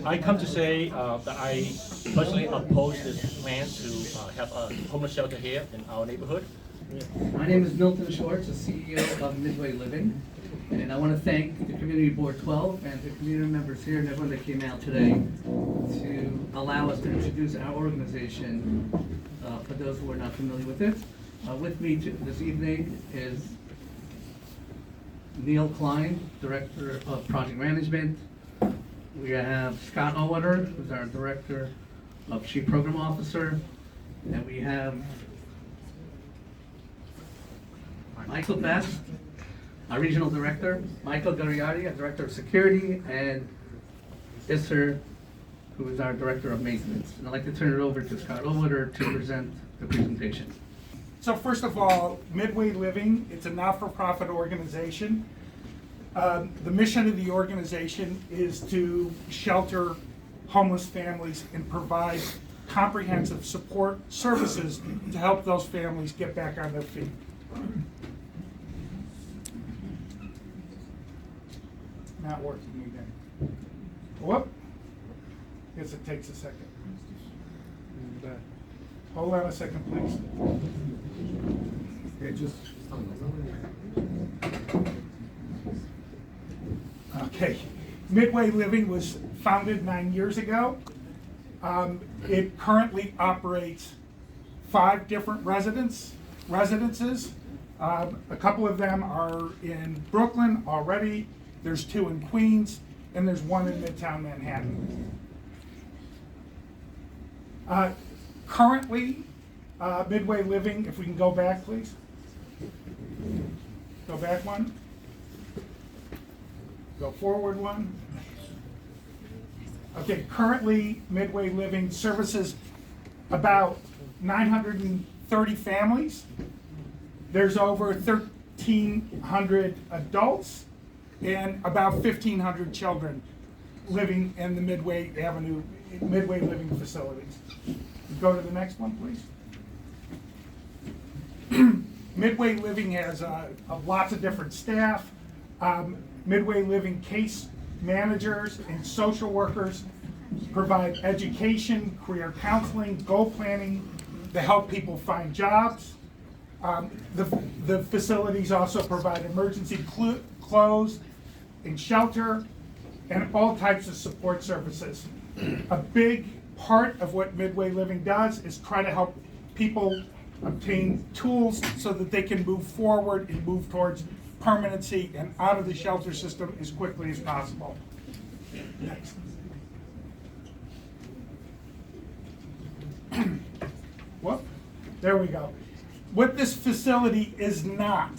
I come to say that I personally oppose this plan to have a homeless shelter here in our neighborhood. My name is Milton Schwartz, the CEO of Midway Living, and I want to thank the Community Board 12 and the community members here and everyone that came out today to allow us to introduce our organization for those who are not familiar with it. With me this evening is Neil Klein, Director of Project Management. We have Scott Owetter, who's our Director of Chief Program Officer, and we have Michael Best, our Regional Director, Michael Gariardi, our Director of Security, and Isser, who is our Director of Maintenance. And I'd like to turn it over to Scott Owetter to present the presentation. So first of all, Midway Living, it's a not-for-profit organization. The mission of the organization is to shelter homeless families and provide comprehensive support services to help those families get back on their feet. Not working again. Whoop. Guess it takes a second. Hold on a second, please. Okay, just. Okay, Midway Living was founded 9 years ago. It currently operates 5 different residences. A couple of them are in Brooklyn already. There's 2 in Queens, and there's 1 in Midtown Manhattan. Currently, Midway Living, if we can go back, please. Go back one. Go forward one. Okay, currently Midway Living services about 930 families. There's over 1,300 adults and about 1,500 children living in the Midway Living facilities. Go to the next one, please. Midway Living has lots of different staff. Midway Living case managers and social workers provide education, career counseling, goal planning to help people find jobs. The facilities also provide emergency clothes and shelter and all types of support services. A big part of what Midway Living does is try to help people obtain tools so that they can move forward and move towards permanency and out of the shelter system as quickly as possible. Next. Whoop. There we go. What this facility is not,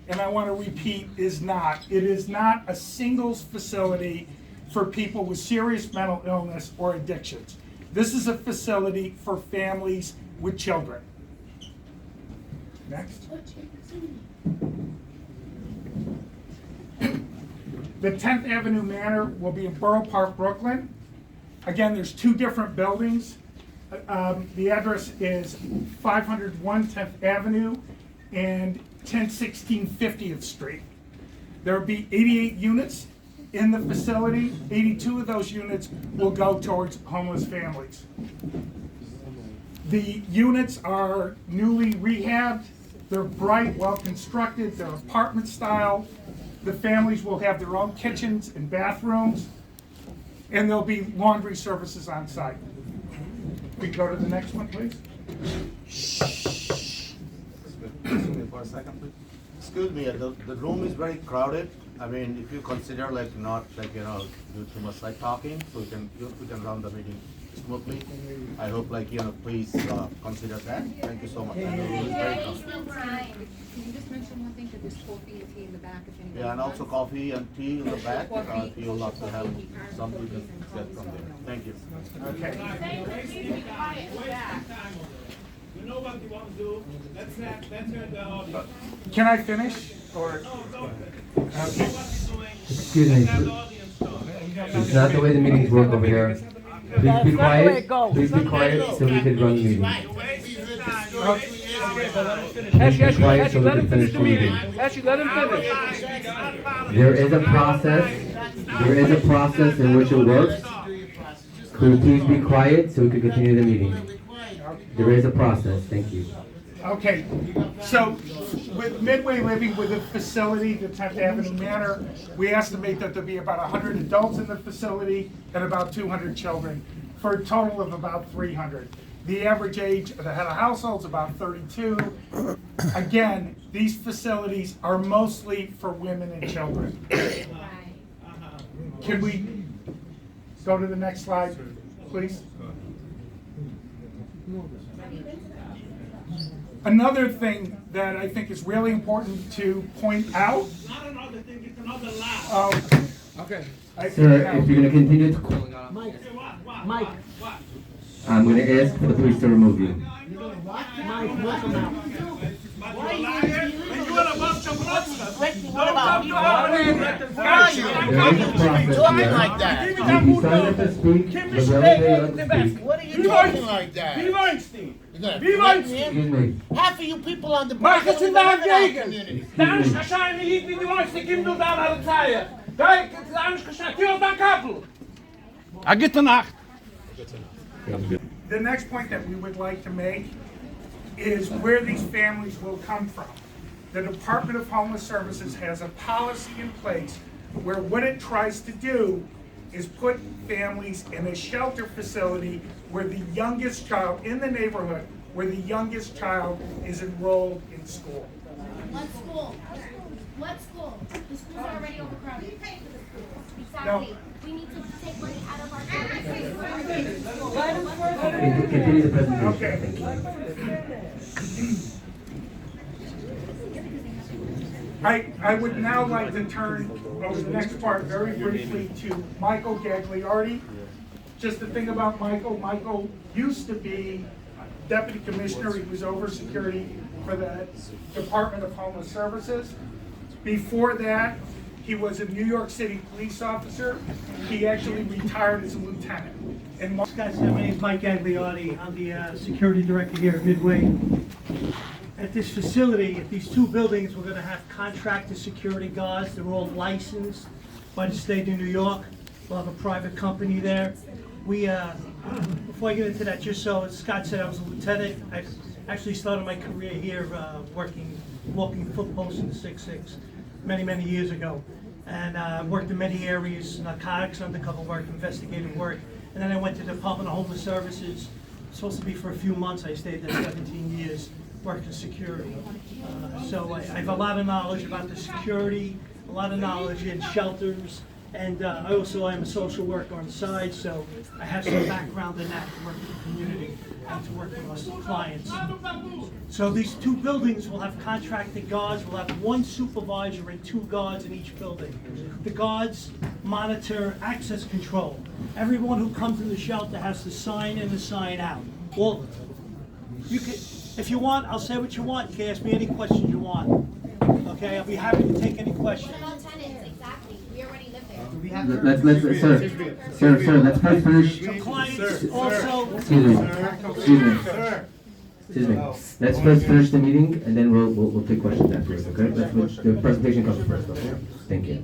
and I want to repeat, is not, it is not a singles facility for people with serious mental illness or addictions. This is a facility for families with children. Next. The 10th Avenue Manor will be in Boro Park, Brooklyn. Again, there's 2 different buildings. The address is 501 10th Avenue and 1016 50th Street. There will be 88 units in the facility. 82 of those units will go towards homeless families. The units are newly rehabbed. They're bright, well constructed. They're apartment style. The families will have their own kitchens and bathrooms, and there'll be laundry services on site. We can go to the next one, please. Excuse me for a second, please. Excuse me, the room is very crowded. I mean, if you consider not do too much talking, so we can run the meeting smoothly. I hope please consider that. Thank you so much. I know it was very comfortable. Can you just mention one thing, that there's coffee and tea in the back if anyone Yeah, and also wants? coffee and tea in the back. Coffee, You'll have to have coffee, something to coffee, get from there. Thank you. Okay. You know what you want to do? Let's hear the audience. Can I finish? Or Okay. Excuse me. It's not the way the meetings work over here. Please be quiet. Please be quiet so we can run the meeting. Please be quiet so we can finish the meeting. Actually, let him finish. There is a process in which it works. Please be quiet so we can continue the meeting. There is a process, thank you. Okay, so with Midway Living with a facility, the 10th Avenue Manor, we estimate that there'll be about 100 adults in the facility and about 200 children, for a total of about 300. The average age of the head of household is about 32. Again, these facilities are mostly for women and children. Can we go to the next slide, please? Another thing that I think is really important to point out. Not another thing, it's another lie. Okay. Sir, if you're gonna continue to, Mike. I'm gonna ask for the police to remove you. Mike, welcome out. Why are you liar? And you are a bunch of monsters. What about you? There is a process here. Like that? You decided to speak, but the other day you had to speak. What are you talking like that? Wie Weinstein. You're gonna Wie threaten Weinstein. him? Excuse me. Half of you people on the Mach block es in don't der even live in our Gegend. community. Da ist wahrscheinlich nicht wie die Weinstein, gib nur da alle Zeit. Da ist nicht gescheit, hier da Kappel. A gute Nacht. The next point that we would like to make is where these families will come from. The Department of Homeless Services has a policy in place where what it tries to do is put families in a shelter facility where the youngest child in the neighborhood, where the youngest child is enrolled in school. What school? What school? The schools are already overcrowded. We pay for the schools. Exactly. We need to take money out of our Continue the presentation. Okay. I would now like to turn over the next part very briefly to Michael Gagliardi. Just the thing about Michael used to be Deputy Commissioner. He was over security for the Department of Homeless Services. Before that, he was a New York City police officer. He actually retired as a lieutenant. And Guys, my name is Mike Gagliardi. I'm the security director here at Midway. At this facility, at these two buildings, we're going to have contracted security guards. They're all licensed by the state of New York. We'll have a private company there. Before I get into that, just so Scott said, I was a lieutenant. I actually started my career here walking foot posts in the 6-6 many years ago. And worked in many areas, narcotics, undercover work, investigative work. And then I went to the Department of Homeless Services. Supposed to be for a few months. I stayed there 17 years, worked in security. So I have a lot of knowledge about the security, a lot of knowledge in shelters, and I also am a social worker on the side, so I have some background in that to work with the community and to work with our clients. So these two buildings will have contracted guards. We'll have one supervisor and 2 guards in each building. The guards monitor access control. Everyone who comes in the shelter has to sign in and sign out. Well, you can, if you want, I'll say what you want. You can ask me any questions you want. Okay, I'll be happy to take any questions. What about tenants? Exactly. We already live there. Let's, sir, let's first finish. So clients also. Excuse me. Let's first finish the meeting and then we'll take questions afterwards, okay? The presentation comes first, okay? Thank you.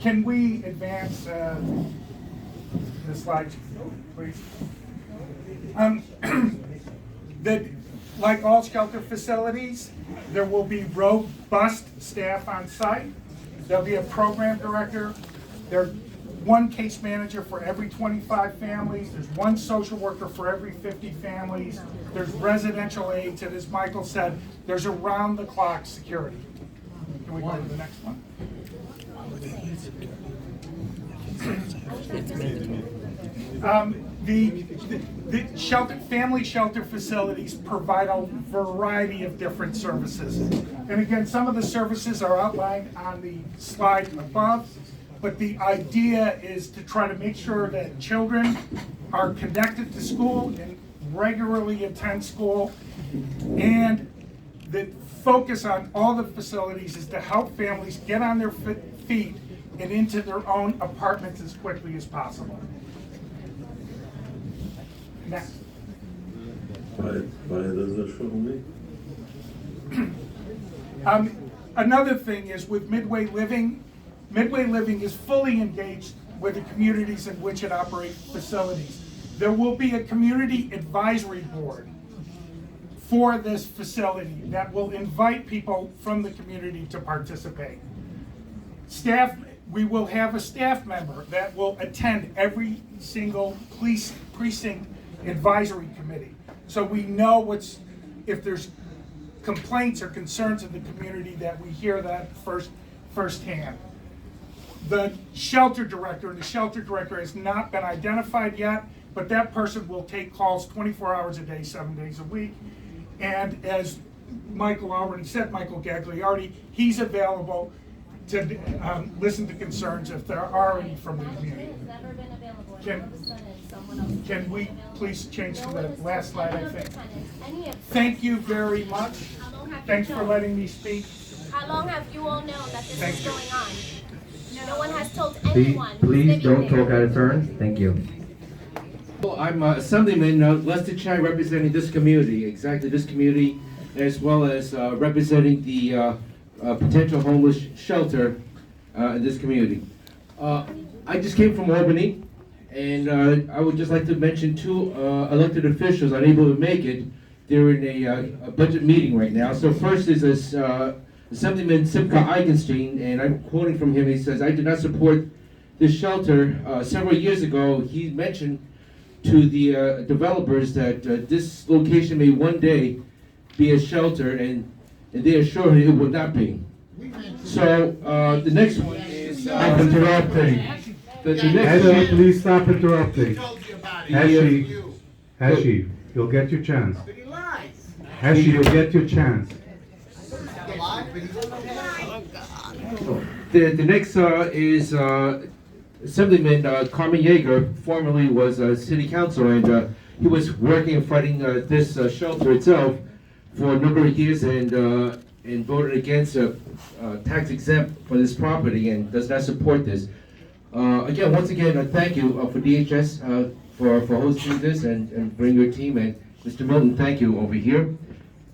can we advance the slides, please? That, like all shelter facilities, there will be robust staff on site. There'll be a program director. There's one case manager for every 25 families. There's one social worker for every 50 families. There's residential aides, and as Michael said, there's around-the-clock security. Can we go to the next one? The family shelter facilities provide a variety of different services. And again, some of the services are outlined on the slide above, but the idea is to try to make sure that children are connected to school and regularly attend school. And the focus on all the facilities is to help families get on their feet and into their own apartments as quickly as possible. Next. Another thing is with Midway Living is fully engaged with the communities in which it operates facilities. There will be a community advisory board for this facility that will invite people from the community to participate. Staff, we will have a staff member that will attend every single police precinct advisory committee. So we know if there's complaints or concerns in the community, that we hear that firsthand. The shelter director has not been identified yet, but that person will take calls 24 hours a day, 7 days a week. And as Michael already said, Michael Gagliardi, he's available to listen to concerns if there are any from the community. Can we please change to the last slide, I think? Thank you very much. Thanks for letting me speak. How long have you all known that this is going on? No one has told Please, anyone. please don't talk out of turn. Thank you. Well, I'm Assemblyman Lester Chai, representing this community, exactly this community, as well as representing the potential homeless shelter in this community. I just came from Albany, and I would just like to mention two elected officials unable to make it. They're in a budget meeting right now. So first is this Assemblyman Simcha Eigenstein, and I'm quoting from him. He says, "I do not support this shelter." Several years ago, he mentioned to the developers that this location may one day be a shelter, and they assure him it will not be. So the next one is Stop interrupting. the next Heshi, please stop interrupting. Heshi, the- Heshi, you'll get your chance. Heshi, you'll get your chance. The next is Assemblyman Carmen Yeager, formerly was city council, and he was working and fighting this shelter itself for a number of years, and voted against tax exempt for this property and does not support this. Once again, thank you for DHS for hosting this and bring your team, and Mr. Milton, thank you over here.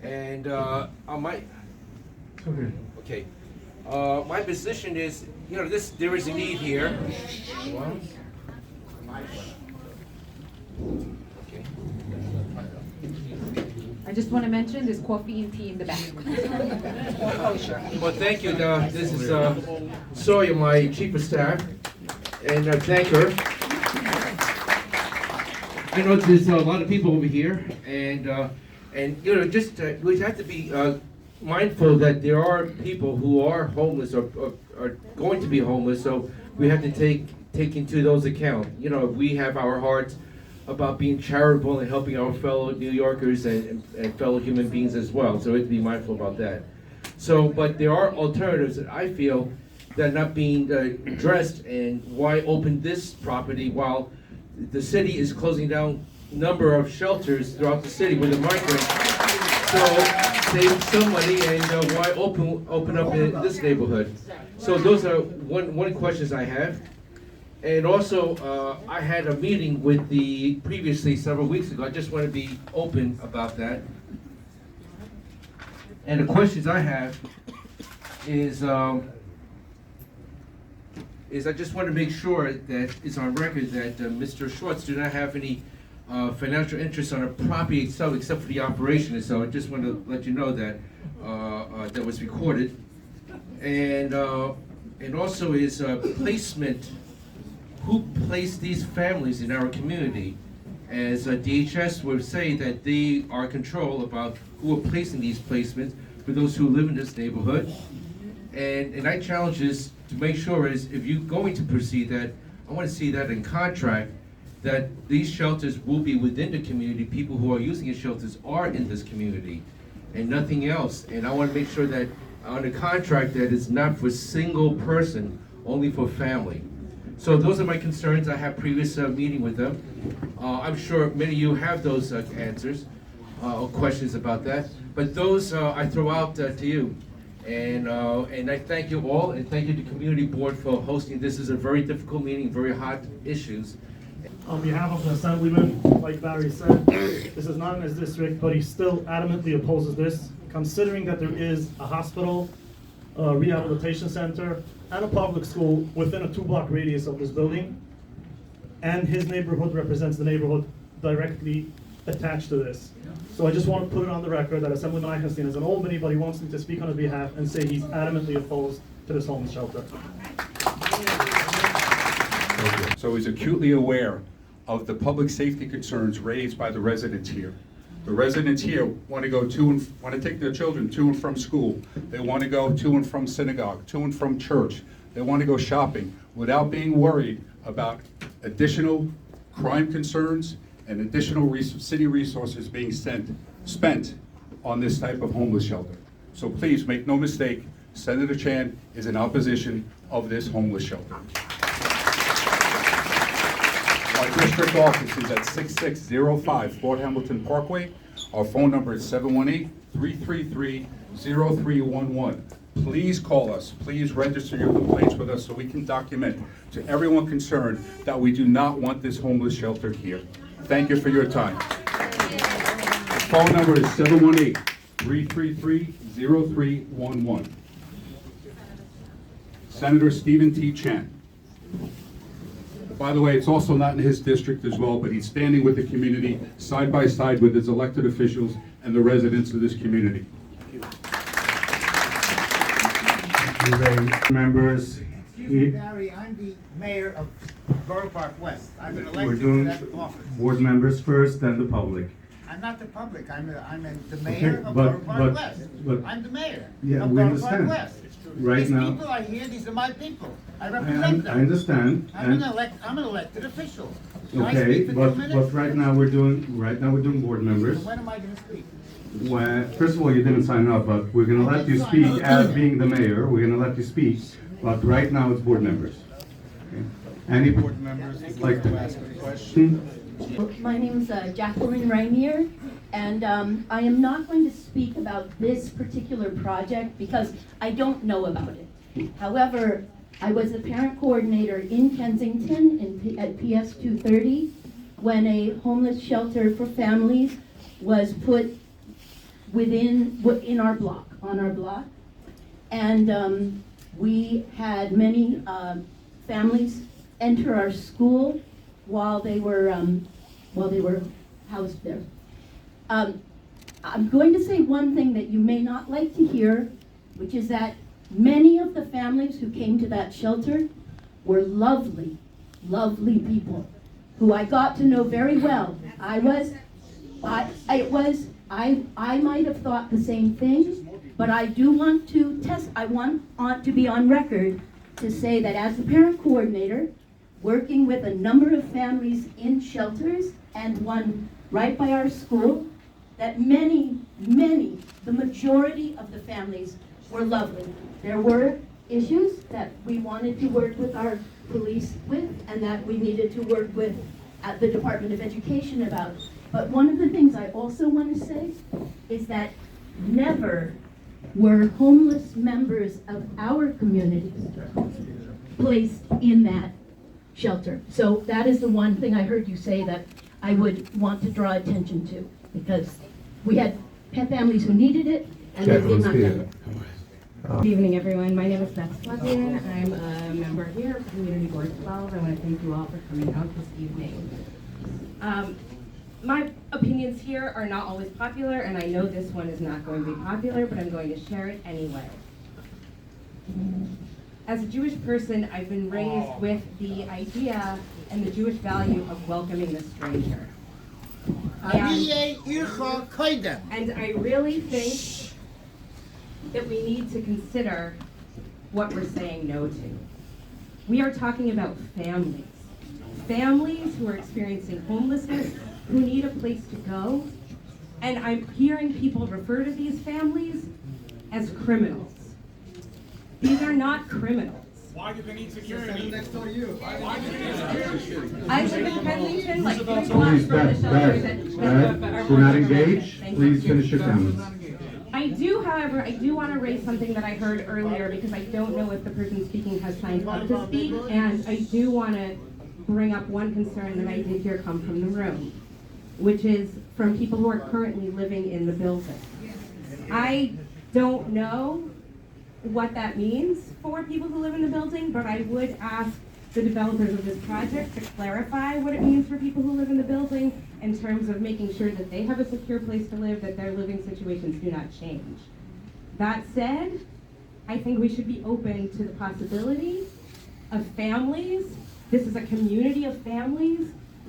And on my okay. My position is, there is a need here. Okay. I just want to mention there's coffee and tea in the back. Well, thank you. This is Sawyer, my chief of staff, and thank her. I know there's a lot of people over here, and we have to be mindful that there are people who are homeless or are going to be homeless, so we have to take into those account. We have our hearts about being charitable and helping our fellow New Yorkers and fellow human beings as well, so we have to be mindful about that. So, but there are alternatives that I feel that are not being addressed, and why open this property while the city is closing down a number of shelters throughout the city with the migrants. So save some money, and why open up in this neighborhood? So those are one questions I have. And also, I had a meeting with previously several weeks ago. I just want to be open about that. And the questions I have is I just want to make sure that it's on record that Mr. Schwartz do not have any financial interest on a property itself except for the operation. And so I just want to let you know that that was recorded. And also is placement. Who placed these families in our community? As DHS would say that they are in control about who are placing these placements for those who live in this neighborhood. And I challenge this to make sure is if you're going to proceed that, I want to see that in contract, that these shelters will be within the community. People who are using the shelters are in this community and nothing else. And I want to make sure that on the contract that it's not for single person, only for family. So those are my concerns. I had previous meeting with them. I'm sure many of you have those answers or questions about that. But those I throw out to you. And I thank you all, and thank you to the community board for hosting. This is a very difficult meeting, very hot issues. On behalf of the Assemblyman, like Barry said, this is not in his district, but he still adamantly opposes this, considering that there is a hospital a rehabilitation center, and a public school within a 2-block radius of this building. And his neighborhood represents the neighborhood directly attached to this. So I just want to put it on the record that Assemblyman Eichenstein is an Albany, but he wants me to speak on his behalf and say he's adamantly opposed to this homeless shelter. So he's acutely aware of the public safety concerns raised by the residents here. The residents here want to take their children to and from school. They want to go to and from synagogue, to and from church. They want to go shopping without being worried about additional crime concerns and additional city resources being spent on this type of homeless shelter. So please make no mistake, Senator Chan is in opposition of this homeless shelter. Our district office is at 6605 Fort Hamilton Parkway. Our phone number is 718-333-0311. Please call us. Please register your complaints with us so we can document to everyone concerned that we do not want this homeless shelter here. Thank you for your time. The phone number is 718-333-0311. Senator Stephen T. Chan. By the way, it's also not in his district as well, but he's standing with the community, side by side with his elected officials and the residents of this community. Members, Barry, I'm the mayor of Boro Park West. I've been we're elected to doing that office. board members first, then the public. I'm not the public, I'm the mayor of Boro Park West. I'm the mayor Yeah, of we Boro understand. Park West. Right These now, people are here, these are my people. I I represent them. understand. I'm and- an elected official. Can I Okay, speak for 2 but minutes? right now we're doing board members. When am I gonna speak? First of all, you didn't sign up, but we're gonna let you speak as being the mayor. We're gonna let you speak, but right now it's board members. Okay. Any board members would like to ask a question? My name is Jacqueline Rainier, and I am not going to speak about this particular project because I don't know about it. However, I was a parent coordinator in Kensington at PS 230 when a homeless shelter for families was put in our block, on our block. And we had many families enter our school while they were housed there. I'm going to say one thing that you may not like to hear, which is that many of the families who came to that shelter were lovely, lovely people who I got to know very well. I might have thought the same thing, but I do want to I want to be on record to say that as the parent coordinator, working with a number of families in shelters and one right by our school, that the majority of the families were lovely. There were issues that we wanted to work with our police with and that we needed to work with at the Department of Education about. But one of the things I also want to say is that never were homeless members of our community placed in that shelter. So that is the one thing I heard you say that I would want to draw attention to, because we had families who needed it and they did not get it. Good evening, everyone. My name is Beth Sluggian. I'm a member here of Community Board 12. I want to thank you all for coming out this evening. My opinions here are not always popular, and I know this one is not going to be popular, but I'm going to share it anyway. As a Jewish person, I've been raised with the idea and the Jewish value of welcoming the stranger. And I really think that we need to consider what we're saying no to. We are talking about families. Families who are experiencing homelessness, who need a place to go. And I'm hearing people refer to these families as criminals. These are not criminals. Why do they need security? Next door to you. I live in Kensington, like 3 blocks Please, from the Beth, shelters Beth, do not engage. Please finish your comments. I do, however, I do want to raise something that I heard earlier because I don't know if the person speaking has signed up to speak, and I do want to bring up one concern that I did hear come from the room, which is from people who are currently living in the building. I don't know what that means for people who live in the building, but I would ask the developers of this project to clarify what it means for people who live in the building in terms of making sure that they have a secure place to live, that their living situations do not change. That said, I think we should be open to the possibility of families. This is a community of families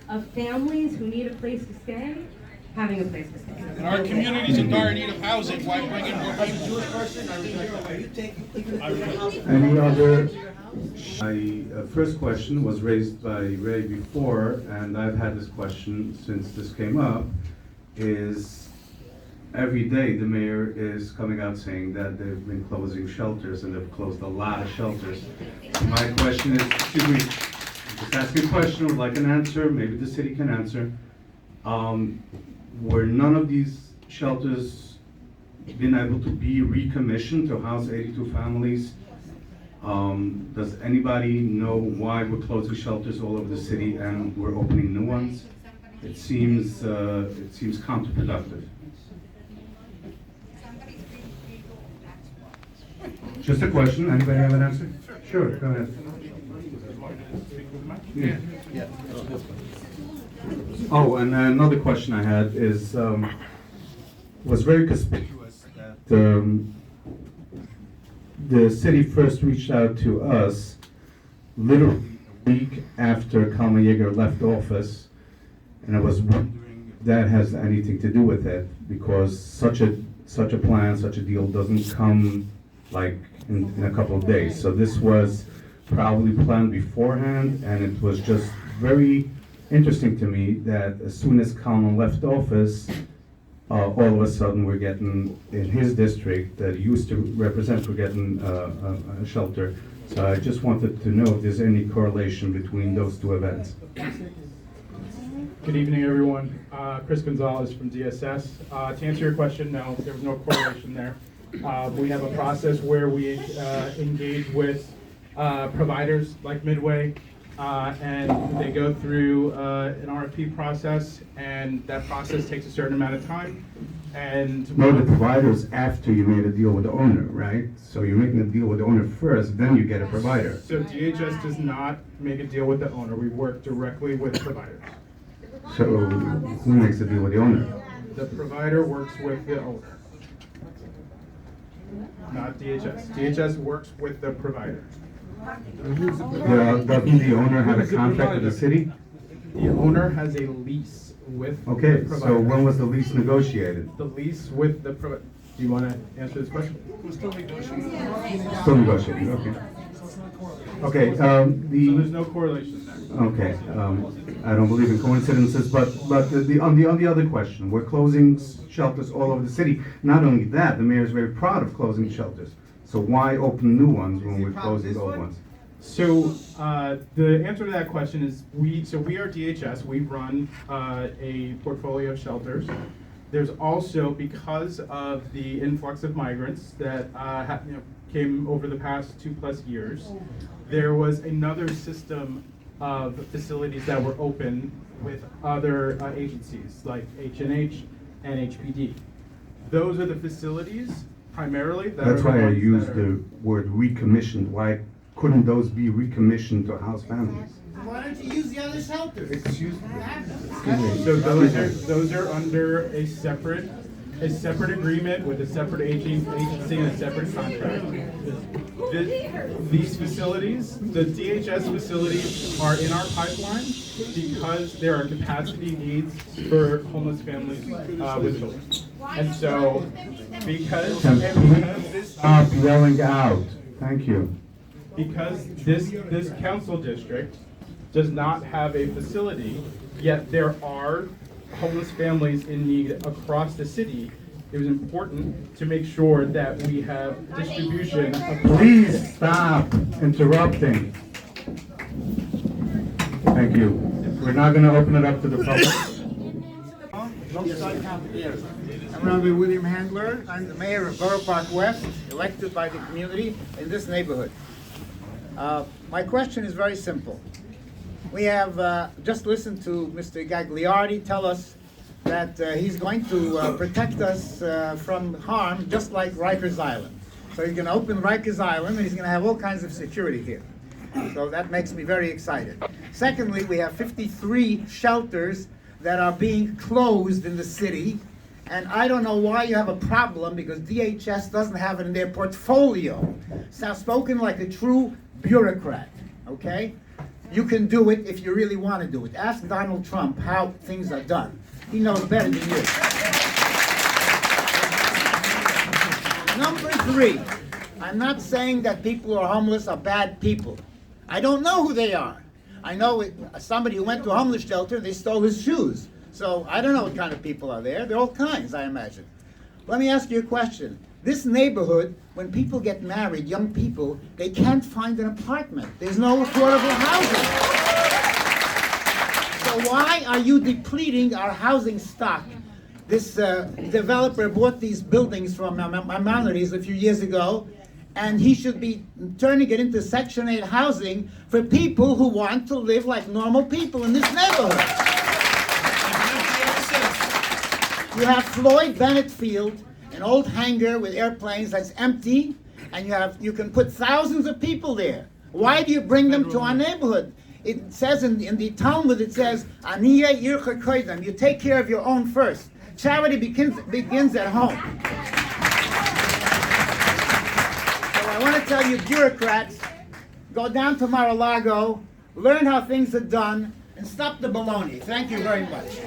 who need a place to stay, having a place to stay. And our community's in dire need of housing. Why bring in more people? Any other? My first question was raised by Ray before, and I've had this question since this came up, is every day the mayor is coming out saying that they've been closing shelters, and they've closed a lot of shelters. My question is, excuse me, just asking a question, would like an answer, maybe the city can answer. Were none of these shelters been able to be recommissioned to house 82 families? Does anybody know why we're closing shelters all over the city and we're opening new ones? It seems counterproductive. Just a question. Anybody have an answer? Sure, go ahead. Yeah. Oh, and another question I had is, was very conspicuous that the city first reached out to us literally a week after Kalman Yeager left office, and I was wondering if that has anything to do with it, because such a plan, such a deal doesn't come like in a couple of days. So this was probably planned beforehand, and it was just very interesting to me that as soon as Kalman left office, all of a sudden we're getting, in his district that he used to represent, we're getting a shelter. So I just wanted to know if there's any correlation between those two events. Good evening, everyone. Chris Gonzalez from DSS. To answer your question, no, there was no correlation there. We have a process where we engage with providers like Midway, and they go through an RFP process, and that process takes a certain amount of time. And No, the provider's after you made a deal with the owner, right? So you're making a deal with the owner first, then you get a provider. So DHS does not make a deal with the owner. We work directly with providers. So who makes the deal with the owner? The provider works with the owner, not DHS. DHS works with the provider. Doesn't the owner have a contract with the city? The owner has a lease with Okay, the provider. so when was the lease negotiated? The lease with the provider. Do you want to answer this question? We're still negotiating. Still negotiating, okay. Okay, So there's no correlation there. Okay, I don't believe in coincidences, but on the other question, we're closing shelters all over the city. Not only that, the mayor is very proud of closing shelters. So why open new ones when we're closing old ones? So the answer to that question is we are DHS. We run a portfolio of shelters. There's also, because of the influx of migrants that came over the past 2+ years, there was another system of facilities that were open with other agencies like H&H and HPD. Those are the facilities primarily that That's are the why I ones used that are- the word recommissioned. Why couldn't those be recommissioned to house families? Why don't you use the other shelters? Excuse me. So those are under a separate agreement with a separate agency and a separate contract. These facilities, the DHS facilities, are in our pipeline because there are capacity needs for homeless families with children. And so, because Stop yelling out. Thank you. Because this council district does not have a facility, yet there are homeless families in need across the city, it was important to make sure that we have distribution of. Please stop interrupting. Thank you. We're now going to open it up to the public. I'm Robert William Handler. I'm the mayor of Boro Park West, elected by the community in this neighborhood. My question is very simple. We have just listened to Mr. Gagliardi tell us that he's going to protect us from harm, just like Rikers Island. So he's going to open Rikers Island, and he's going to have all kinds of security here. So that makes me very excited. Secondly, we have 53 shelters that are being closed in the city. And I don't know why you have a problem, because DHS doesn't have it in their portfolio. Sounds spoken like a true bureaucrat, okay? You can do it if you really want to do it. Ask Donald Trump how things are done. He knows better than you. Number 3, I'm not saying that people who are homeless are bad people. I don't know who they are. I know somebody who went to a homeless shelter, they stole his shoes. So I don't know what kind of people are there. There are all kinds, I imagine. Let me ask you a question. This neighborhood, when people get married, young people, they can't find an apartment. There's no affordable housing. So why are you depleting our housing stock? This developer bought these buildings from Maimonides a few years ago, and he should be turning it into Section 8 housing for people who want to live like normal people in this neighborhood. You have Floyd Bennett Field, an old hangar with airplanes that's empty, and you can put thousands of people there. Why do you bring them to our neighborhood? It says in the Talmud, it says, Aniyeh yircha koydem. You take care of your own first. Charity begins at home. So I want to tell you, bureaucrats, go down to Mar-a-Lago, learn how things are done, and stop the baloney. Thank you very much.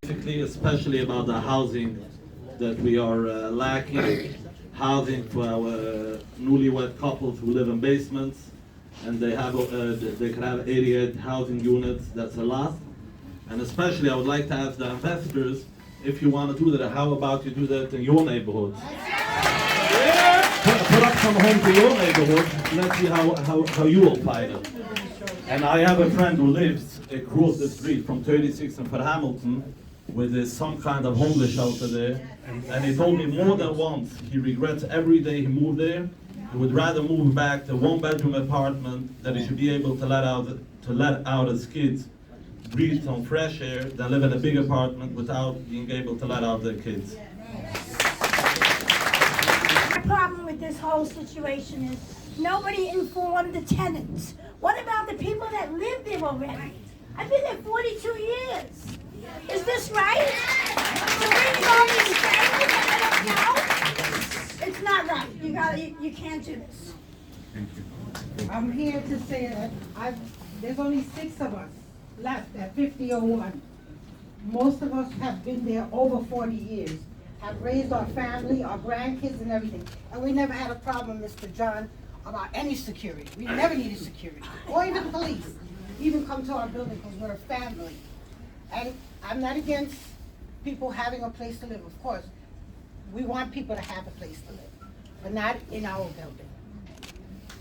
Basically, especially about the housing that we are lacking, housing for our newlywed couples who live in basements, and they can have 88 housing units. That's a lot. And especially, I would like to ask the investors, if you want to do that, how about you do that in your neighborhood? Put up some homes in your neighborhood. Let's see how you will find it. And I have a friend who lives across the street from 36 and for Hamilton, with some kind of homeless shelter there. And he told me more than once he regrets every day he moved there. He would rather move back to a one-bedroom apartment that he should be able to let out his kids, breathe some fresh air, than live in a big apartment without being able to let out their kids. The problem with this whole situation is nobody informed the tenants. What about the people that live there already? I've been there 42 years. Is this right? So we're going to say that I don't know? It's not right. You can't do this. I'm here to say that there's only 6 of us left at 5001. Most of us have been there over 40 years, have raised our family, our grandkids and everything. And we never had a problem, Mr. John, about any security. We never needed security, or even police, even come to our building because we're a family. And I'm not against people having a place to live, of course. We want people to have a place to live, but not in our building.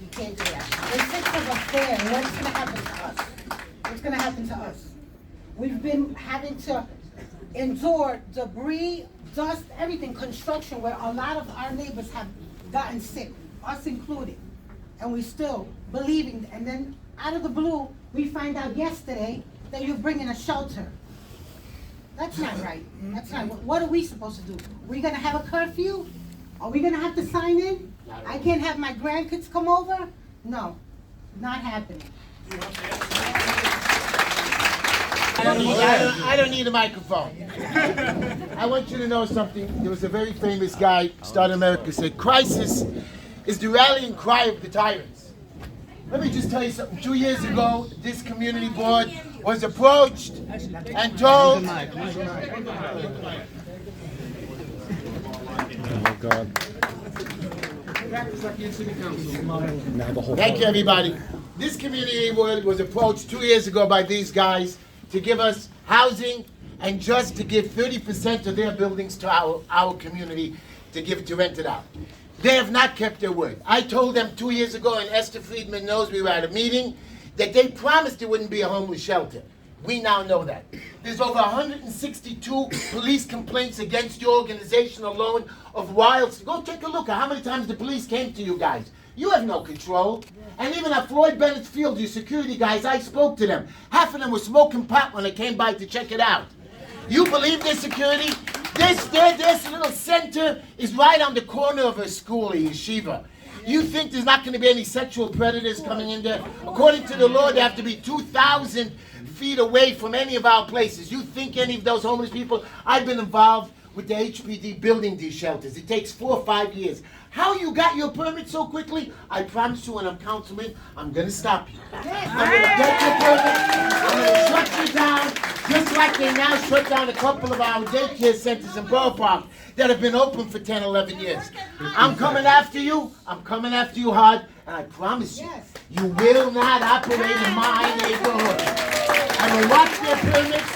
You can't do that. There's 6 of us there, and what's gonna happen to us? What's gonna happen to us? We've been having to endure debris, dust, everything, construction, where a lot of our neighbors have gotten sick, us included. And we still believing, and then out of the blue, we find out yesterday that you're bringing a shelter. That's not right. That's not. What are we supposed to do? We gonna have a curfew? Are we gonna have to sign in? I can't have my grandkids come over? No, not happening. I don't need a microphone. I want you to know something. There was a very famous guy, started in America, said, crisis is the rallying cry of the tyrants. Let me just tell you something. 2 years ago, this community board was approached and told... Oh, God. Thank you, everybody. This community board was approached 2 years ago by these guys to give us housing and just to give 30% of their buildings to our community to rent it out. They have not kept their word. I told them 2 years ago, and Esther Friedman knows, we were at a meeting, that they promised there wouldn't be a homeless shelter. We now know that. There's over 162 police complaints against your organization alone of wilds. Go take a look at how many times the police came to you guys. You have no control. And even at Floyd Bennett Field, your security guys, I spoke to them. Half of them were smoking pot when they came by to check it out. You believe their security? This little center is right on the corner of a school, a yeshiva. You think there's not going to be any sexual predators coming in there? According to the law, they have to be 2,000 feet away from any of our places. You think any of those homeless people? I've been involved with the HPD building these shelters. It takes 4 or 5 years. How you got your permit so quickly? I promise you when I'm councilman, I'm going to stop you. I'm going to get your permit. I'm going to shut you down, just like they now shut down a couple of our daycare centers in Boro Park that have been open for 10, 11 years. I'm coming after you. I'm coming after you hard. And I promise you, you will not operate in my neighborhood. I will watch their permits.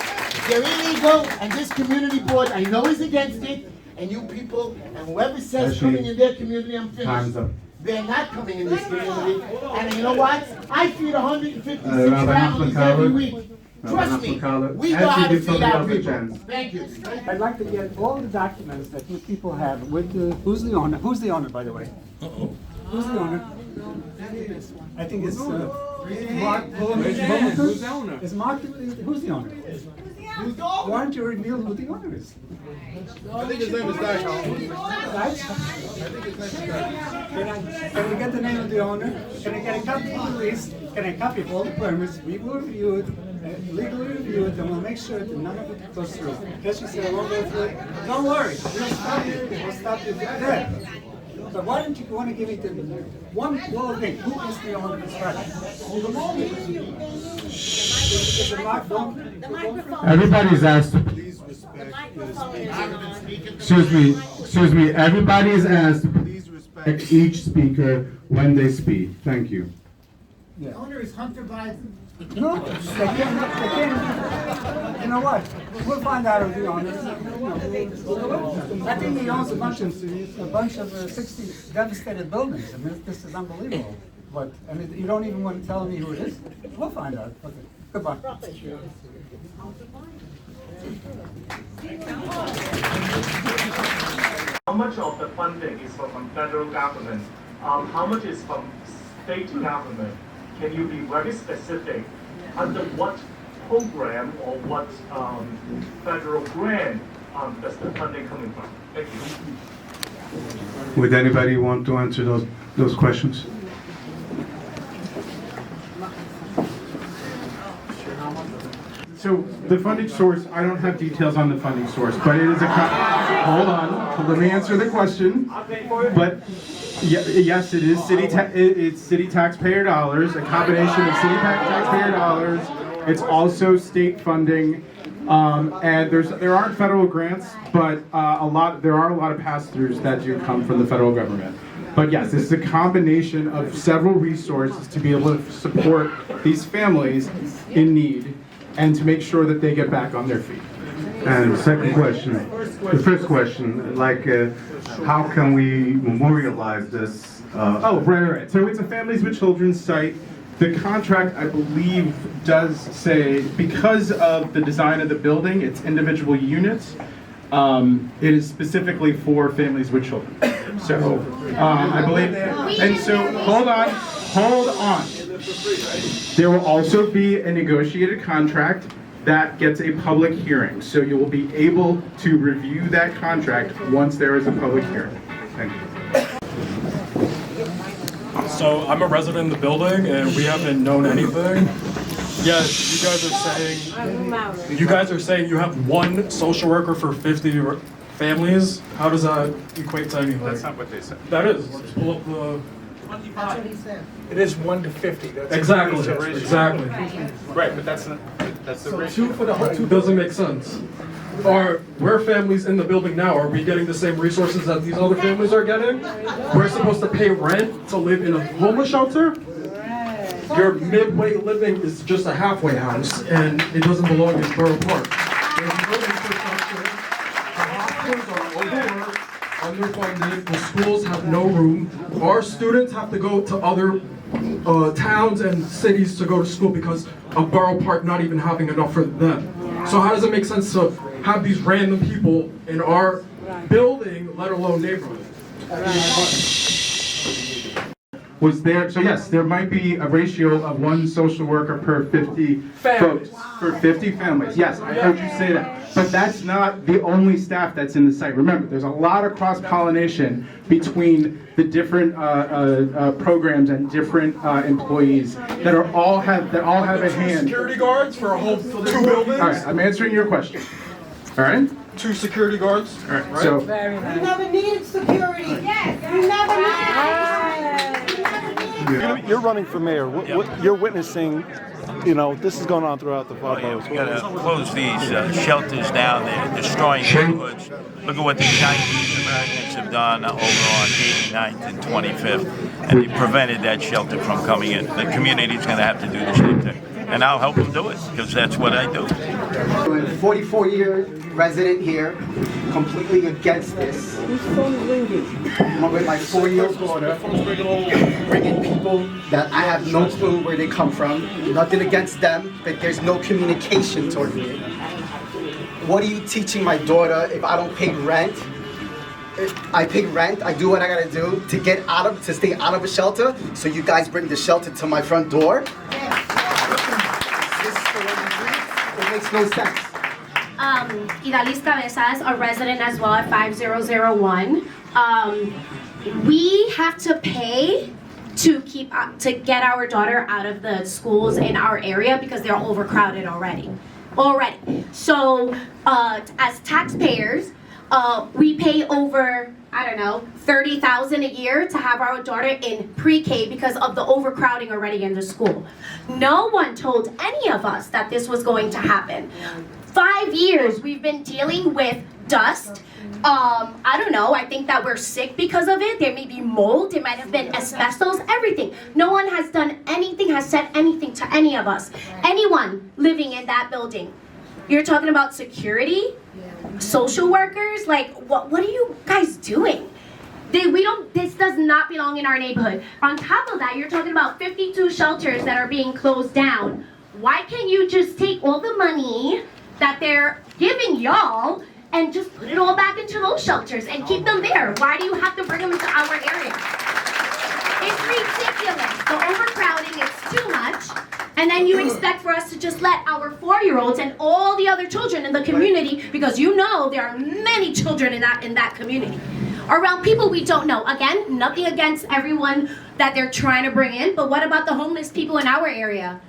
They're illegal, and this community board, I know, is against it. And you people, and whoever says coming in their community, I'm finished. They're not coming in this community. And you know what? I feed 156 families every week. Trust me, we know how to feed our people. Thank you. I'd like to get all the documents that you people have with the, who's the owner? Who's the owner, by the way? Who's the owner? I think it's Mark. Who's the owner? Is Mark, who's the owner? Why don't you reveal who the owner is? I think his name is Dash. Can we get the name of the owner? Can I get a copy of the lease? Can I copy of all the permits? We will review it, legally review it, and we'll make sure that none of it goes through. Because you say I won't go through it. Don't worry, we'll stop you. We'll stop you there. But why don't you want to give me the one little thing? Who is the owner of this property? Is it Mark Bowman? Everybody's asked. Excuse me. Everybody is asked to please respect each speaker when they speak. Thank you. The owner is Hunter Biden. No, they can't. You know what? We'll find out who the owner is. I think he owns a bunch of 60 devastated buildings. I mean, this is unbelievable. But and you don't even want to tell me who it is. We'll find out. Okay. Goodbye. How much of the funding is from federal government? How much is from state government? Can you be very specific? Under what program or what federal grant does the funding coming from? Thank you. Would anybody want to answer those questions? So the funding source, I don't have details on the funding source, but it is a, hold on, let me answer the question. But yes, it is it's city taxpayer dollars, a combination of city taxpayer dollars. It's also state funding, and there aren't federal grants, but there are a lot of pass-throughs that do come from the federal government. But yes, this is a combination of several resources to be able to support these families in need and to make sure that they get back on their feet. And the second question, the first question, like, how can we memorialize this? Right. So it's a Families with Children site. The contract, I believe, does say, because of the design of the building, it's individual units. It is specifically for families with children. So, I believe, and so, hold on. There will also be a negotiated contract that gets a public hearing. So you will be able to review that contract once there is a public hearing. Thank you. So I'm a resident in the building and we haven't known anything. Yet you guys are saying you have one social worker for 50 families. How does that equate to anything? That's not what they said. That is. Let's pull up the... That's what he said. It is 1 to 50. That's Exactly. Right, but that's the ratio. 2 for the whole. 2 doesn't make sense. We're families in the building now. Are we getting the same resources that these other families are getting? We're supposed to pay rent to live in a homeless shelter? Your midway living is just a halfway house, and it doesn't belong in Boro Park. There's no infrastructure. The hospitals are overworked, underfunded. The schools have no room. Our students have to go to other towns and cities to go to school because of Boro Park not even having enough for them. So how does it make sense to have these random people in our building, let alone neighborhood? was there, so yes, there might be a ratio of 1 social worker per 50 folks, per 50 families. Yes, I heard you say that. But that's not the only staff that's in the site. Remember, there's a lot of cross-pollination between the different programs and different employees that all have a hand. Security guards for a whole 2 buildings? All right, I'm answering your question. All right? 2 security guards? All right, so. We never needed security. Yes. We never needed. You're running for mayor. You're witnessing, this is going on throughout the boroughs. We got to close these shelters down. They're destroying neighborhoods. Look at what the Chinese Americans have done over on 89th and 25th, and they prevented that shelter from coming in. The community's going to have to do the same thing, and I'll help them do it because that's what I do. 44-year resident here, completely against this. I'm with my 4-year-old daughter, bringing people that I have no clue where they come from. Nothing against them, but there's no communication toward me. What are you teaching my daughter if I don't pay rent? If I pay rent, I do what I gotta do to stay out of a shelter, so you guys bring the shelter to my front door? Is this the way you do it? It makes no sense. Idalis Cabezas, a resident as well at 5001. We have to pay to get our daughter out of the schools in our area because they're overcrowded already. So as taxpayers, we pay over, I don't know, $30,000 a year to have our daughter in pre-K because of the overcrowding already in the school. No one told any of us that this was going to happen. 5 years we've been dealing with dust. I don't know, I think that we're sick because of it. There may be mold, it might have been asbestos, everything. No one has done anything, has said anything to any of us. Anyone living in that building. You're talking about security, social workers, like what are you guys doing? This does not belong in our neighborhood. On top of that, you're talking about 52 shelters that are being closed down. Why can't you just take all the money that they're giving y'all and just put it all back into those shelters and keep them there? Why do you have to bring them into our area? It's ridiculous. The overcrowding is too much. And then you expect for us to just let our 4-year-olds and all the other children in the community, because you know there are many children in that community, around people we don't know. Again, nothing against everyone that they're trying to bring in, but what about the homeless people in our area?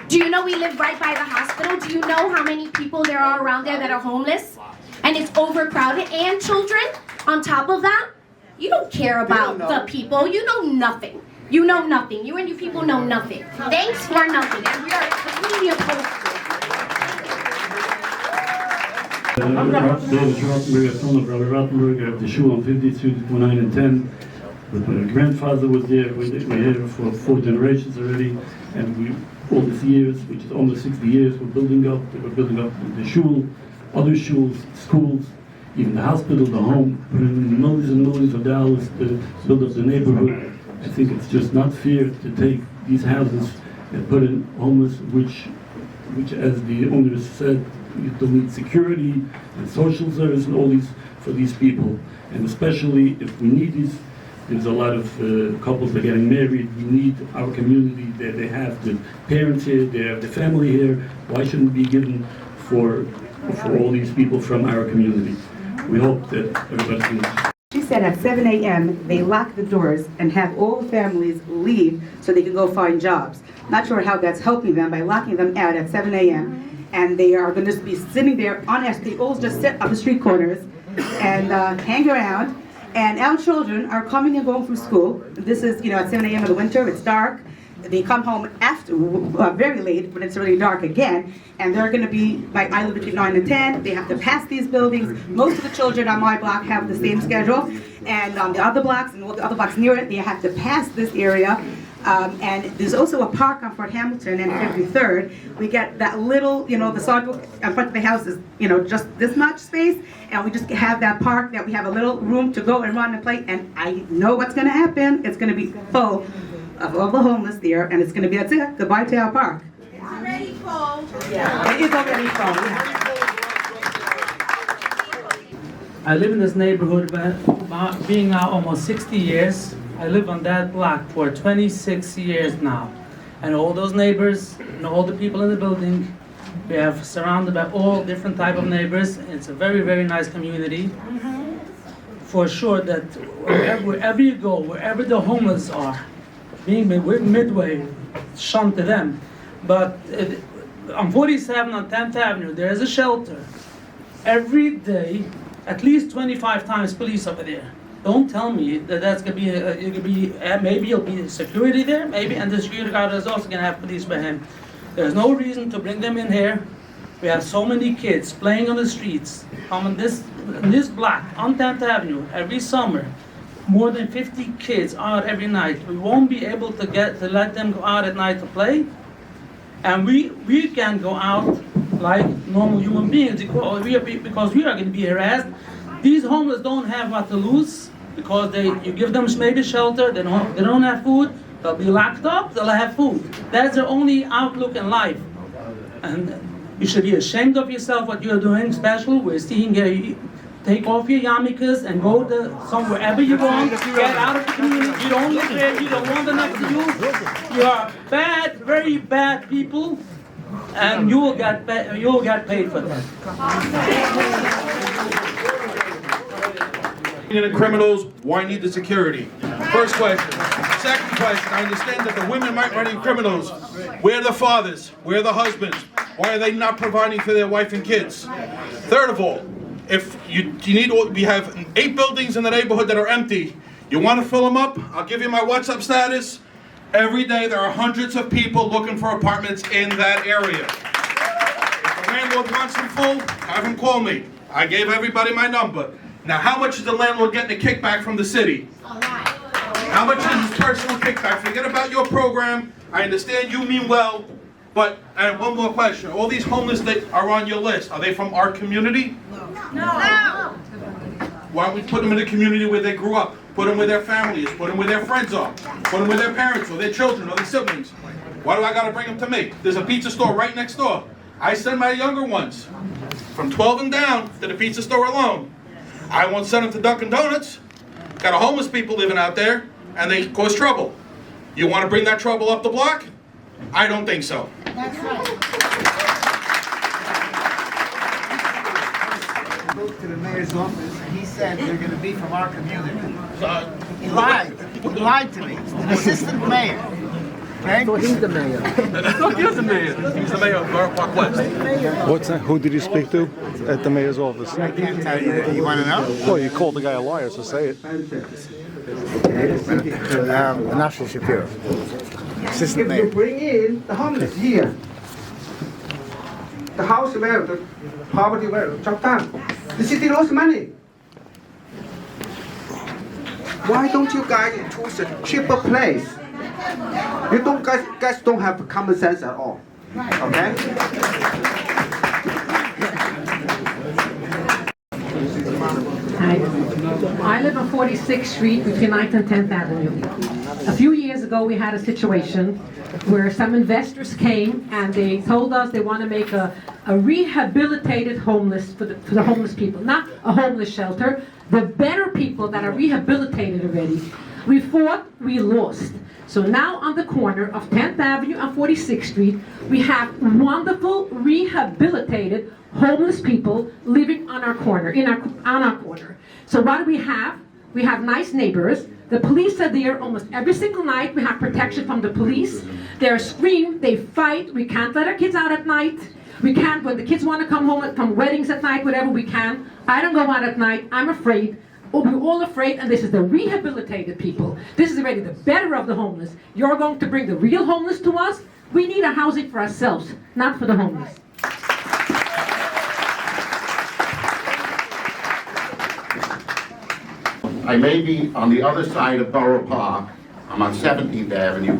Do you know we live right by the hospital? Do you know how many people there are around there that are homeless? And it's overcrowded, and children on top of that? You don't care about the people. You know nothing. You know nothing. You and your people know nothing. Thanks for nothing. And we are completely opposed to it. David Rottenberg, son of Brother Rottenberg, of the shul on 52-9 and 10. But my grandfather was there. We're here for 4 generations already. And all these years, which is almost 60 years, we're building up. We're building up the shul, other shuls, schools, even the hospital, the home, putting in millions and millions of dollars to build up the neighborhood. I think it's just not fair to take these houses and put in homeless, which as the owners said, you don't need security and social service and all these for these people. And especially if we need these, there's a lot of couples that are getting married. We need our community. They have the parents here, they have the family here. Why shouldn't it be given for all these people from our community? We hope that everybody can. She said at 7 a.m. they lock the doors and have all the families leave so they can go find jobs. Not sure how that's helping them by locking them out at 7 a.m. And they are going to be sitting there unasked. They all just sit on the street corners and hang around. And our children are coming and going from school. This is, at 7 a.m. in the winter, it's dark. They come home after, very late, when it's really dark again, and they're going to be, I live between 9 and 10, they have to pass these buildings. Most of the children on my block have the same schedule, and on the other blocks, and all the other blocks near it, they have to pass this area. And there's also a park on Fort Hamilton and 53rd. We get that little, the sidewalk in front of the house is, just this much space, and we just have that park that we have a little room to go and run and play, and I know what's going to happen. It's going to be full of all the homeless there, and it's going to be, that's it, goodbye to our park. It's already full. Yeah, it is already full, yeah. I live in this neighborhood, being now almost 60 years. I live on that block for 26 years now. And all those neighbors and all the people in the building, we have surrounded by all different type of neighbors. It's a very, very nice community. For sure that wherever you go, wherever the homeless are, being Midway, shunned to them. But on 47 on 10th Avenue, there is a shelter. Every day, at least 25 times police over there. Don't tell me that that's gonna be, maybe it'll be security there, maybe, and the security guard is also gonna have police by him. There's no reason to bring them in here. We have so many kids playing on the streets. On this block, on 10th Avenue, every summer, more than 50 kids out every night. We won't be able to let them go out at night to play. And we can't go out like normal human beings because we are going to be harassed. These homeless don't have what to lose because you give them maybe shelter, they don't have food, they'll be locked up, they'll have food. That's their only outlook in life. And you should be ashamed of yourself what you're doing special. We're seeing take off your yarmulkes and go to wherever you want. Get out of the community. You don't live there. You don't want enough to you. You are bad, very bad people, and you will get paid for that. The criminals, why need the security? First question. Second question, I understand that the women might run in criminals. Where are the fathers? Where are the husbands? Why are they not providing for their wife and kids? Third of all, if we have 8 buildings in the neighborhood that are empty. You want to fill them up? I'll give you my WhatsApp status. Every day there are hundreds of people looking for apartments in that area. If the landlord wants them full, have him call me. I gave everybody my number. Now, how much is the landlord getting a kickback from the city? How much is his personal kickback? Forget about your program. I understand you mean well, but, and one more question. All these homeless that are on your list, are they from our community? No. Why don't we put them in the community where they grew up? Put them with their families, put them where their friends are, put them with their parents or their children or their siblings. Why do I gotta bring them to me? There's a pizza store right next door. I send my younger ones from 12 and down to the pizza store alone. I won't send them to Dunkin' Donuts. Got a homeless people living out there and they cause trouble. You wanna bring that trouble up the block? I don't think so. That's right. I spoke to the mayor's office, and he said they're going to be from our community. He lied. He lied to me. An assistant mayor. Okay? So he's the mayor. Look, he's the mayor. He's the mayor of Boro Park West. What's that? Who did you speak to at the mayor's office? I can't tell you that. You want to know? Well, you called the guy a liar, so say it. National Shapiro. Assistant If mayor. you bring in the homeless here, the house where, the poverty where, chop down, the city lost money. Why don't you guys choose a cheaper place? You don't guys don't have common sense at all. Okay? I live on 46th Street between 9th and 10th Avenue. A few years ago, we had a situation where some investors came and they told us they want to make a rehabilitated homeless for the homeless people, not a homeless shelter, the better people that are rehabilitated already. We fought, we lost. So now on the corner of 10th Avenue and 46th Street, we have wonderful rehabilitated homeless people living on our corner, on our corner. So what do we have? We have nice neighbors. The police are there almost every single night. We have protection from the police. They're scream, they fight. We can't let our kids out at night. We can't, when the kids want to come home from weddings at night, whatever, we can. I don't go out at night. I'm afraid. We're all afraid, and this is the rehabilitated people. This is already the better of the homeless. You're going to bring the real homeless to us? We need a housing for ourselves, not for the homeless. I may be on the other side of Boro Park, I'm on 17th Avenue,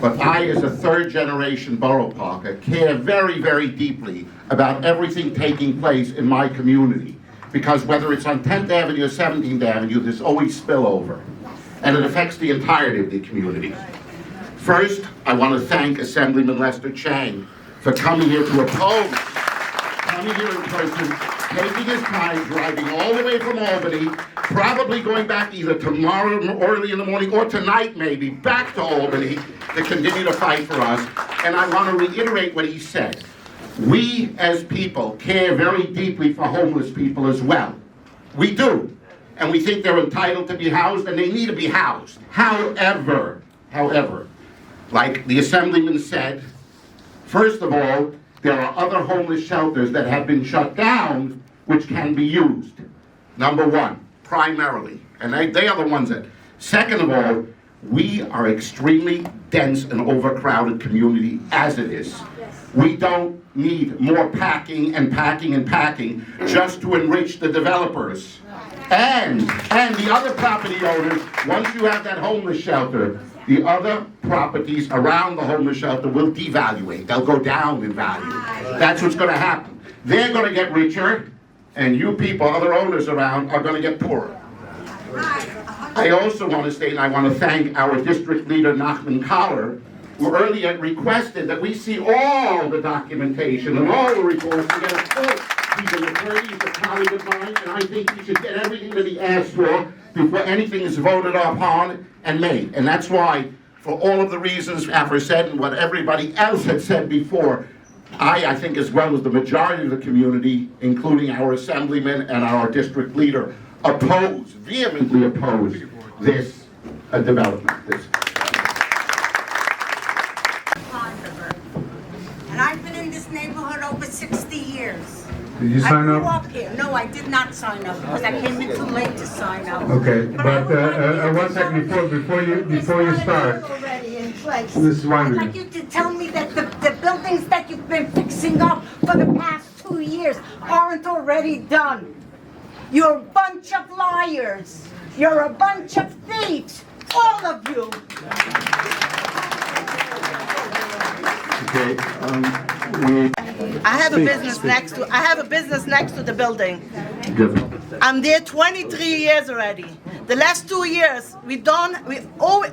but I, as a third-generation Boro Parker, care very, very deeply about everything taking place in my community. Because whether it's on 10th Avenue or 17th Avenue, there's always spillover. And it affects the entirety of the community. First, I want to thank Assemblyman Lester Chang for coming here to oppose, coming here in person taking his time, driving all the way from Albany, probably going back either tomorrow early in the morning or tonight maybe, back to Albany to continue to fight for us. And I want to reiterate what he said. We as people care very deeply for homeless people as well. We do. And we think they're entitled to be housed and they need to be housed. However, like the Assemblyman said, first of all, there are other homeless shelters that have been shut down which can be used. Number one, primarily. And they are the ones that. Second of all, we are extremely dense and overcrowded community as it is. We don't need more packing and packing and packing just to enrich the developers. And the other property owners, once you have that homeless shelter, the other properties around the homeless shelter will devaluate. They'll go down in value. That's what's going to happen. They're going to get richer, and you people, other owners around, are going to get poorer. I also want to state, and I want to thank our district leader, Nachman Collar, who earlier requested that we see all the documentation and all the reports to get a full. He's an attorney, he's a colleague of mine, and I think he should get everything that he asked for before anything is voted upon and made. And that's why, for all of the reasons aforesaid and what everybody else had said before, I think as well as the majority of the community, including our assemblyman and our district leader, vehemently oppose this development. And I've been in this neighborhood over 60 years. Did you sign I up? grew up here. No, I did not sign up because I came in too late to sign up. Okay, but 1 second before you start. This is I'd one like you to tell me that the buildings that you've been fixing up for the past 2 years aren't already done. You're a bunch of liars. You're a bunch of thieves. All of you. Okay, I have a business next to the building. I'm there 23 years already. The last 2 years,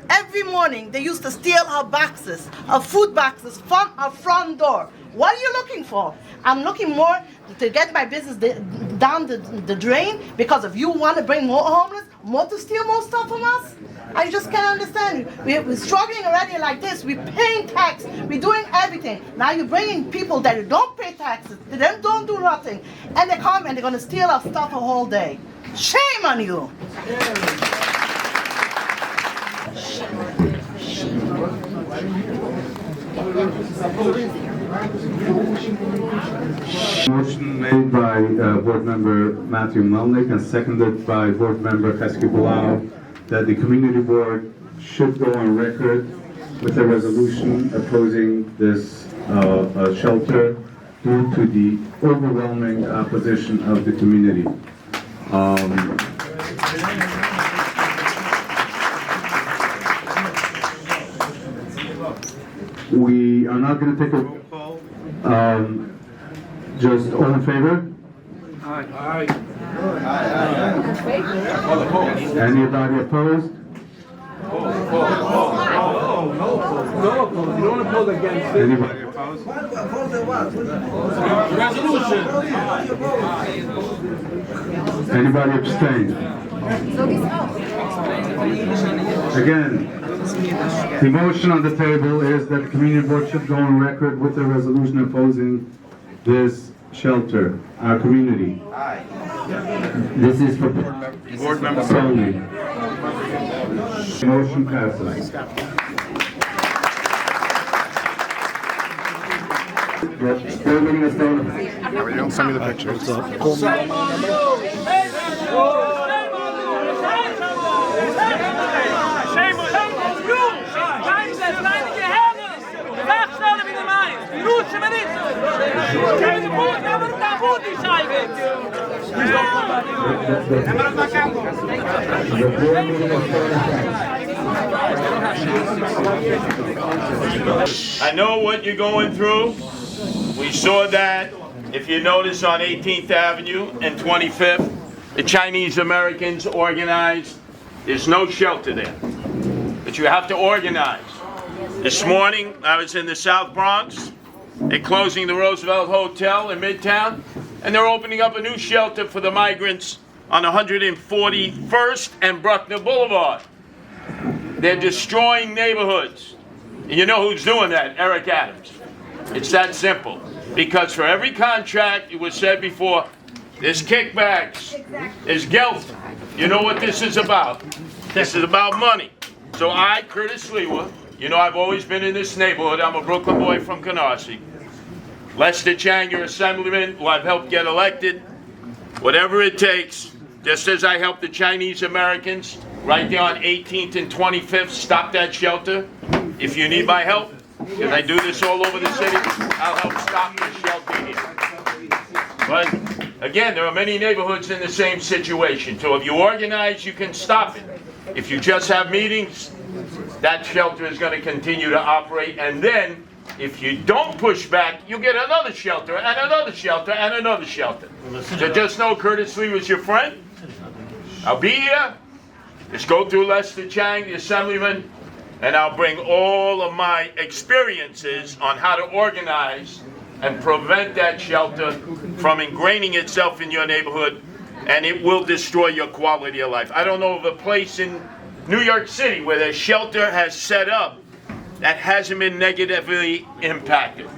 every morning they used to steal our boxes, our food boxes from our front door. What are you looking for? I'm looking more to get my business down the drain because if you want to bring more homeless, more to steal more stuff from us? I just can't understand. We're struggling already like this. We're paying tax. We're doing everything. Now you're bringing people that don't pay taxes, that don't do nothing, and they come and they're going to steal our stuff a whole day. Shame on you. Motion made by Board Member Matthew Melnick and seconded by Board Member Chesky Bilal that the Community Board should go on record with a resolution opposing this shelter due to the overwhelming opposition of the community. We are not going to take a roll call. Just all in favor? Aye. Anybody opposed? No, you don't oppose against it. Anybody opposed? Resolution. Anybody abstain? Again, the motion on the table is that the community board should go on record with a resolution opposing this shelter, our community. This is for board members only. Motion passes. Board meeting is done. Don't send me the picture. What's up? I know what you're going through. We saw that, if you notice, on 18th Avenue and 25th, the Chinese Americans organized. There's no shelter there, but you have to organize. This morning, I was in the South Bronx. They're closing the Roosevelt Hotel in Midtown, and they're opening up a new shelter for the migrants on 141st and Bruckner Boulevard. They're destroying neighborhoods. And you know who's doing that? Eric Adams. It's that simple. Because for every contract, it was said before, there's kickbacks, there's guilt. You know what this is about? This is about money. So I, Curtis Lewa, you know I've always been in this neighborhood. I'm a Brooklyn boy from Canarsie. Lester Chang, your assemblyman, who I've helped get elected. Whatever it takes, just as I helped the Chinese Americans right there on 18th and 25th stop that shelter. If you need my help, because I do this all over the city, I'll help stop the shelter here. But again, there are many neighborhoods in the same situation. So if you organize, you can stop it. If you just have meetings, that shelter is going to continue to operate. And then, if you don't push back, you get another shelter, and another shelter, and another shelter. So just know Curtis Lee was your friend. I'll be here. Just go through Lester Chang, the assemblyman, and I'll bring all of my experiences on how to organize and prevent that shelter from ingraining itself in your neighborhood, and it will destroy your quality of life. I don't know of a place in New York City where the shelter has set up that hasn't been negatively impacted.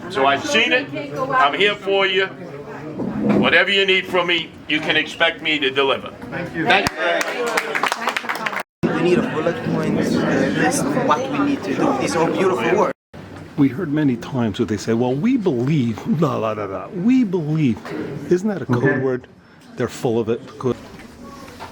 So I've seen it. I'm here for you. Whatever you need from me, you can expect me to deliver. Thank you. Thank you. We need a bullet point list of what we need to do. It's all beautiful work. We heard many times where they say, well, we believe, blah, blah, blah, blah. We believe. Isn't that a code word? They're full of it.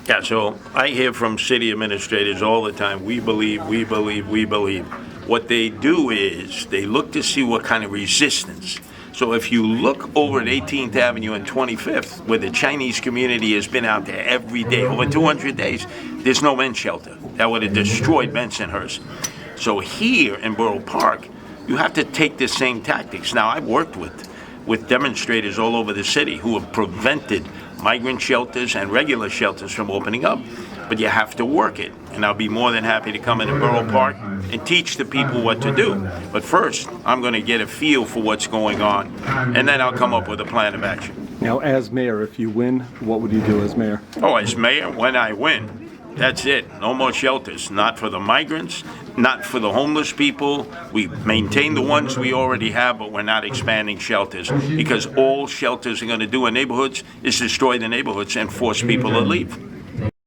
Yeah, so I hear from city administrators all the time, we believe, we believe, we believe. What they do is they look to see what kind of resistance. So if you look over at 18th Avenue and 25th, where the Chinese community has been out there every day, over 200 days, there's no men's shelter. That would have destroyed Bensonhurst. So here in Boro Park, you have to take the same tactics. Now, I've worked with demonstrators all over the city who have prevented migrant shelters and regular shelters from opening up, but you have to work it. And I'll be more than happy to come into Boro Park and teach the people what to do. But first, I'm going to get a feel for what's going on, and then I'll come up with a plan of action. Now, as mayor, if you win, what would you do as mayor? Oh, as mayor, when I win, that's it. No more shelters. Not for the migrants, not for the homeless people. We maintain the ones we already have, but we're not expanding shelters, because all shelters are going to do in neighborhoods is destroy the neighborhoods and force people to leave.